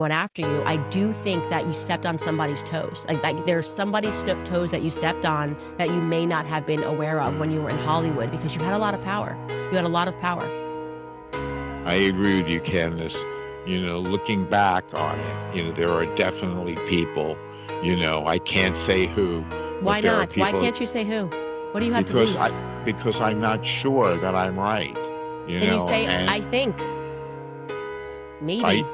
went after you, I do think that you stepped on somebody's toes. Like there's somebody's toes that you stepped on that you may not have been aware of when you were in Hollywood because you had a lot of power. You had a lot of power. I agree with you, Candace. Looking back on it, there are definitely people, I can't say who. Why not? Why can't you say who? What do you have to lose? Because I'm not sure that I'm right. Then you say, I think. Maybe.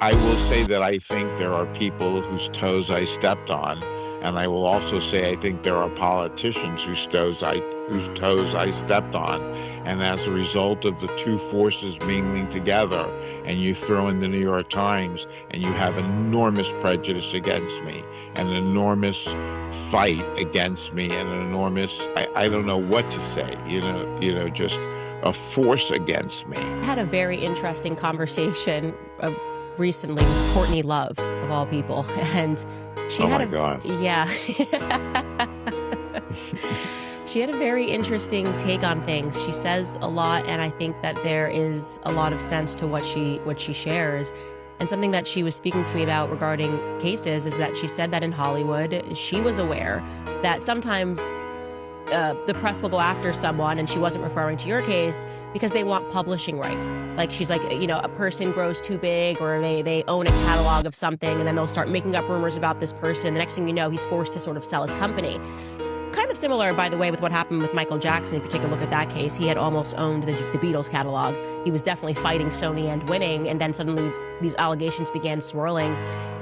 I will say that I think there are people whose toes I stepped on, and I will also say I think there are politicians whose toes I stepped on. And as a result of the two forces mingling together, and you throw in the New York Times, and you have enormous prejudice against me, and an enormous fight against me, and an enormous, I don't know what to say, just a force against me. I had a very interesting conversation recently with Courtney Love, of all people, and she had God. Yeah. She had a very interesting take on things. She says a lot, and I think that there is a lot of sense to what she shares. And something that she was speaking to me about regarding cases is that she said that in Hollywood, she was aware that sometimes the press will go after someone, and she wasn't referring to your case, because they want publishing rights. Like, she's like, a person grows too big, or they own a catalog of something, and then they'll start making up rumors about this person. The next thing you know, he's forced to sort of sell his company. Kind of similar, by the way, with what happened with Michael Jackson. If you take a look at that case, he had almost owned the Beatles catalog. He was definitely fighting Sony and winning, and then suddenly these allegations began swirling.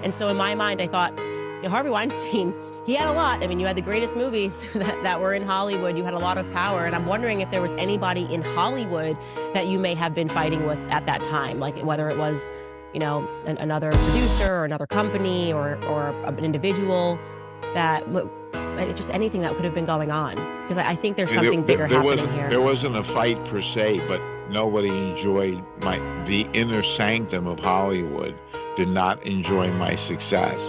And so in my mind, I thought, Harvey Weinstein, he had a lot. I mean, you had the greatest movies that were in Hollywood. You had a lot of power. And I'm wondering if there was anybody in Hollywood that you may have been fighting with at that time, like whether it was, another producer or another company or an individual that just anything that could have been going on. Because I think there's something bigger happening here. There wasn't a fight per se, but nobody enjoyed the inner sanctum of Hollywood did not enjoy my success.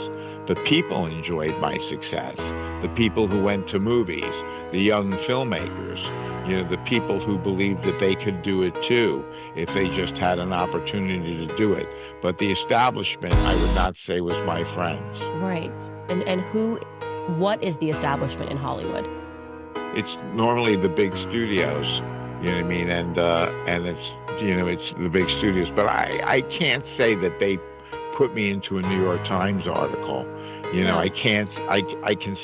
The people enjoyed my success. The people who went to movies, the young filmmakers, the people who believed that they could do it too if they just had an opportunity to do it. But the establishment, I would not say, was my friends. Right. And what is the establishment in Hollywood? It's normally the big studios, you know what I mean? And it's, it's the big studios. But I can't say that they put me into a New York Times article. No. I can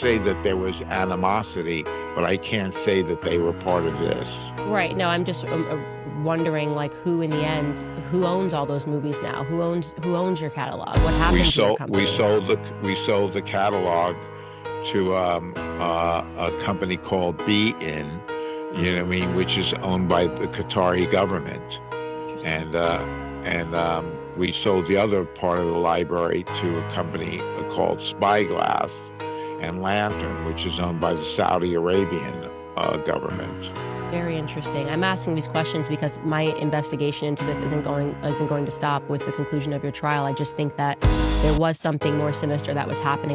say that there was animosity, but I can't say that they were part of this. Right. No, I'm just wondering, like, who in the end, who owns all those movies now? Who owns your catalog? What happened to your company? We sold the catalog to a company called beIN, which is owned by the Qatari government, and we sold the other part of the library to a company called Spyglass and Lantern, which is owned by the Saudi Arabian government. Very interesting. I'm asking these questions because my investigation into this isn't going to stop with the conclusion of your trial. I just think that there was something more sinister that was happening.